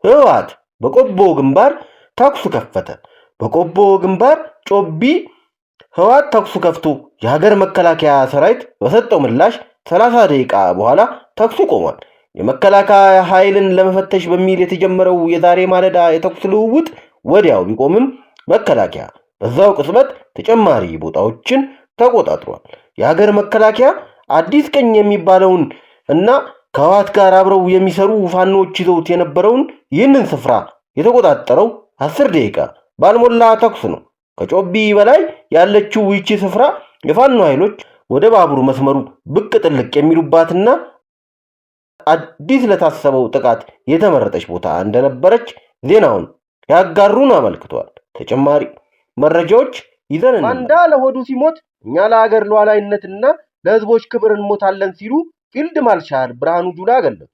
ህወሓት በቆቦ ግንባር ተኩስ ከፈተ። በቆቦ ግንባር ጮቢ ህወሓት ተኩስ ከፍቶ የሀገር መከላከያ ሰራዊት በሰጠው ምላሽ 30 ደቂቃ በኋላ ተኩሱ ቆሟል። የመከላከያ ኃይልን ለመፈተሽ በሚል የተጀመረው የዛሬ ማለዳ የተኩስ ልውውጥ ወዲያው ቢቆምም መከላከያ በዛው ቅጽበት ተጨማሪ ቦታዎችን ተቆጣጥሯል። የሀገር መከላከያ አዲስ ቀኝ የሚባለውን እና ከህወሓት ጋር አብረው የሚሰሩ ፋኖች ይዘውት የነበረውን ይህንን ስፍራ የተቆጣጠረው 10 ደቂቃ ባልሞላ ተኩስ ነው። ከጮቢ በላይ ያለችው ይቺ ስፍራ የፋኖ ኃይሎች ወደ ባቡር መስመሩ ብቅ ጥልቅ የሚሉባትና አዲስ ለታሰበው ጥቃት የተመረጠች ቦታ እንደነበረች ዜናውን ያጋሩን አመልክቷል። ተጨማሪ መረጃዎች ይዘን ባንዳ ለሆዱ ሲሞት እኛ ለሀገር ሉዓላዊነትና ለህዝቦች ክብር እንሞታለን ሲሉ ፊልድ ማርሻል ብርሃኑ ጁላ ገለጹ።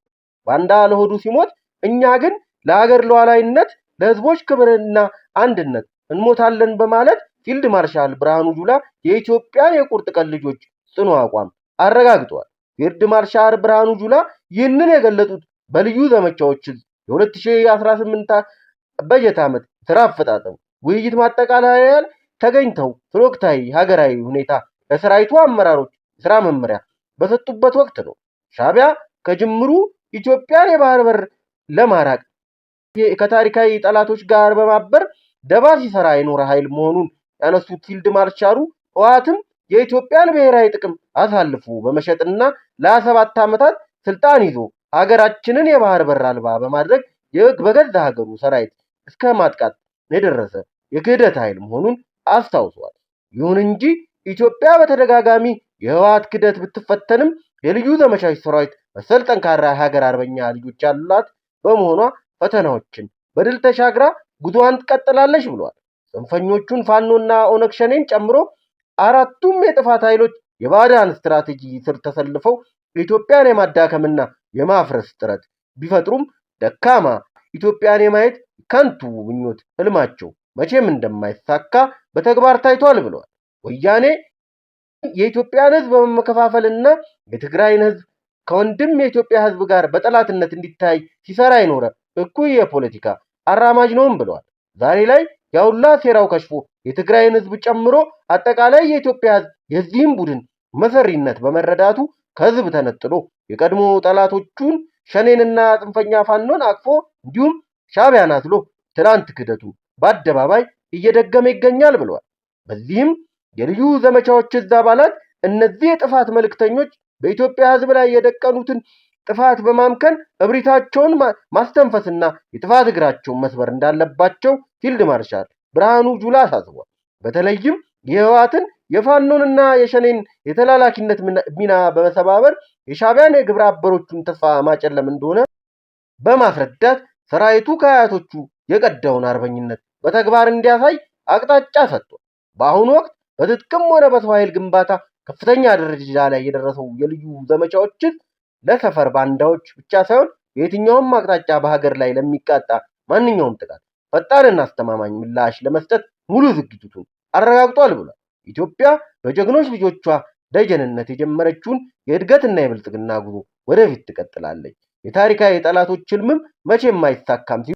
ባንዳ ለሆዱ ሲሞት እኛ ግን ለሀገር ሉዓላዊነት ለህዝቦች ክብርና አንድነት እንሞታለን በማለት ፊልድ ማርሻል ብርሃኑ ጁላ የኢትዮጵያን የቁርጥ ቀን ልጆች ጽኑ አቋም አረጋግጠዋል። ፊልድ ማርሻል ብርሃኑ ጁላ ይህንን የገለጹት በልዩ ዘመቻዎች የ2018 በጀት ዓመት ስራ አፈጻጸም ውይይት ማጠቃለያ ተገኝተው ስለ ወቅታዊ ሀገራዊ ሁኔታ ለሰራዊቱ አመራሮች ስራ መመሪያ በሰጡበት ወቅት ነው። ሻዕቢያ ከጅምሩ ኢትዮጵያን የባህር በር ለማራቅ ከታሪካዊ ጠላቶች ጋር በማበር ደባ ሲሰራ የኖረ ኃይል መሆኑን ያነሱት ፊልድ ማርሻሉ ህወሓትም የኢትዮጵያን ብሔራዊ ጥቅም አሳልፎ በመሸጥና ለ27 ዓመታት ስልጣን ይዞ ሀገራችንን የባህር በር አልባ በማድረግ በገዛ ሀገሩ ሰራዊት እስከ ማጥቃት የደረሰ የክህደት ኃይል መሆኑን አስታውሷል። ይሁን እንጂ ኢትዮጵያ በተደጋጋሚ የህወሓት ክህደት ብትፈተንም የልዩ ዘመቻዎች ሰራዊት መሰል ጠንካራ ሀገር አርበኛ ልጆች ያሏት በመሆኗ ፈተናዎችን በድል ተሻግራ ጉዞዋን ትቀጥላለች ብሏል። ጽንፈኞቹን ፋኖና ኦነግ ሸኔን ጨምሮ አራቱም የጥፋት ኃይሎች የባዕዳን ስትራቴጂ ስር ተሰልፈው ኢትዮጵያን የማዳከምና የማፍረስ ጥረት ቢፈጥሩም ደካማ ኢትዮጵያን የማየት ከንቱ ምኞት ህልማቸው መቼም እንደማይሳካ በተግባር ታይቷል ብለዋል። ወያኔ የኢትዮጵያን ህዝብ በመከፋፈልና የትግራይን ህዝብ ከወንድም የኢትዮጵያ ህዝብ ጋር በጠላትነት እንዲታይ ሲሰራ የኖረ እኩይ የፖለቲካ አራማጅ ነውም ብለዋል። ዛሬ ላይ ያውላ ሴራው ከሽፎ የትግራይን ህዝብ ጨምሮ አጠቃላይ የኢትዮጵያ ህዝብ የዚህም ቡድን መሰሪነት በመረዳቱ ከህዝብ ተነጥሎ የቀድሞ ጠላቶቹን ሸኔንና ጽንፈኛ ፋኖን አቅፎ እንዲሁም ሻዕቢያን አዝሎ ትናንት ክህደቱን በአደባባይ እየደገመ ይገኛል ብለዋል። በዚህም የልዩ ዘመቻዎች እዝ አባላት እነዚህ የጥፋት መልእክተኞች በኢትዮጵያ ህዝብ ላይ የደቀኑትን ጥፋት በማምከን እብሪታቸውን ማስተንፈስና የጥፋት እግራቸውን መስበር እንዳለባቸው ፊልድ ማርሻል ብርሃኑ ጁላ አሳስቧል። በተለይም የህወሓትን የፋኖንና የሸኔን የተላላኪነት ሚና በመሰባበር የሻዕቢያን የግብረ አበሮቹን ተስፋ ማጨለም እንደሆነ በማስረዳት ሰራዊቱ ከአያቶቹ የቀዳውን አርበኝነት በተግባር እንዲያሳይ አቅጣጫ ሰጥቷል። በአሁኑ ወቅት በትጥቅም ሆነ በሰው ኃይል ግንባታ ከፍተኛ ደረጃ ላይ የደረሰው የልዩ ዘመቻዎች ለሰፈር ባንዳዎች ብቻ ሳይሆን የትኛውም አቅጣጫ በሀገር ላይ ለሚቃጣ ማንኛውም ጥቃት ፈጣንና አስተማማኝ ምላሽ ለመስጠት ሙሉ ዝግጅቱን አረጋግጧል ብሏል። ኢትዮጵያ በጀግኖች ልጆቿ ደጀንነት የጀመረችውን የእድገትና የብልጽግና ጉዞ ወደፊት ትቀጥላለች። የታሪካዊ ጠላቶች ህልምም መቼም አይሳካም ሲሉ